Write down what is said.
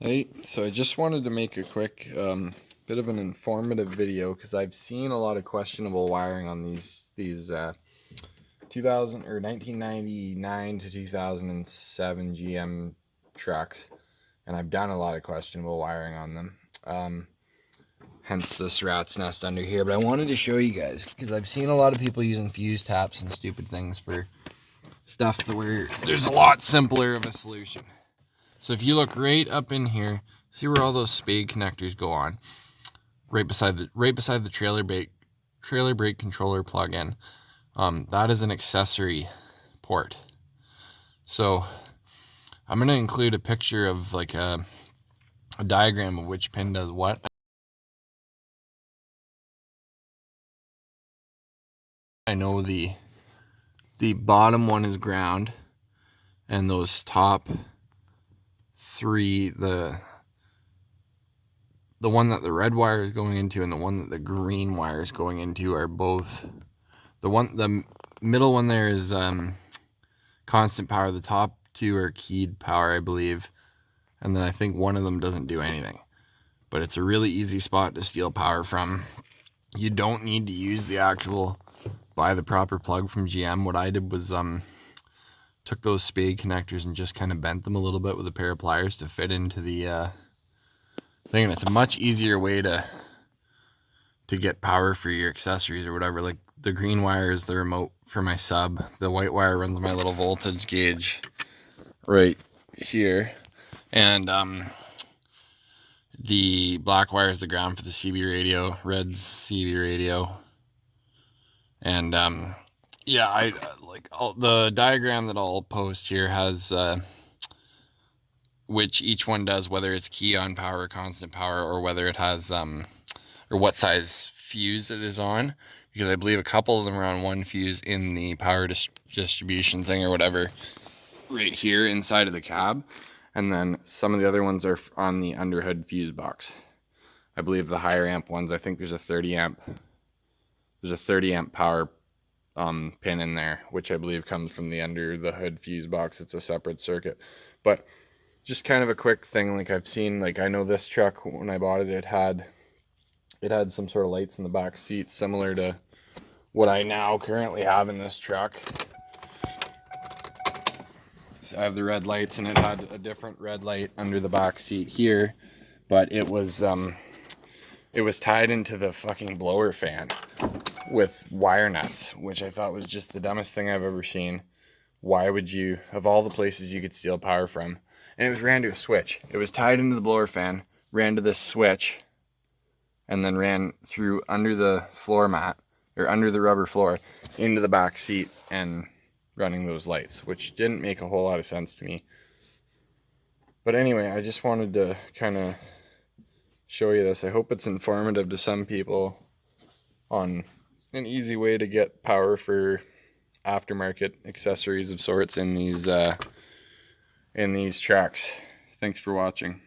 Hey, so I just wanted to make a quick bit of an informative video because I've seen a lot of questionable wiring on these 2000 or 1999 to 2007 GM trucks, and I've done a lot of questionable wiring on them. Hence this rat's nest under here. But I wanted to show you guys because I've seen a lot of people using fuse taps and stupid things for stuff where there's a lot simpler of a solution. So if you look right up in here, see where all those spade connectors go on, right beside the trailer brake controller plug-in. That is an accessory port. So I'm gonna include a picture of like a diagram of which pin does what. I know the bottom one is ground, and those top three, the one that the red wire is going into and the one that the green wire is going into are both, the middle one there is constant power, the top two are keyed power, I believe, and then I think one of them doesn't do anything, but it's a really easy spot to steal power from. You don't need to use the actual buy the proper plug from GM. What I did was took those spade connectors and just kind of bent them a little bit with a pair of pliers to fit into the thing, and it's a much easier way to get power for your accessories or whatever. Like the green wire is the remote for my sub, the white wire runs my little voltage gauge right here, and the black wire is the ground for the CB radio, red's CB radio. And yeah, I like the diagram that I'll post here has which each one does, whether it's key on power, constant power, or whether it has or what size fuse it is on, because I believe a couple of them are on one fuse in the power distribution thing or whatever right here inside of the cab, and then some of the other ones are on the underhood fuse box. I believe the higher amp ones, I think there's a 30 amp power pin in there, which I believe comes from the under the hood fuse box. It's a separate circuit. But just kind of a quick thing, like I've seen, like I know this truck, when I bought it, it had some sort of lights in the back seat similar to what I now currently have in this truck. So I have the red lights, and it had a different red light under the back seat here, but it was tied into the fucking blower fan with wire nuts, which I thought was just the dumbest thing I've ever seen. Why would you, of all the places you could steal power from? And it was ran to a switch. It was tied into the blower fan, ran to this switch, and then ran through under the floor mat, or under the rubber floor, into the back seat and running those lights, which didn't make a whole lot of sense to me. But anyway, I just wanted to kind of show you this. I hope it's informative to some people on an easy way to get power for aftermarket accessories of sorts in these trucks. Thanks for watching.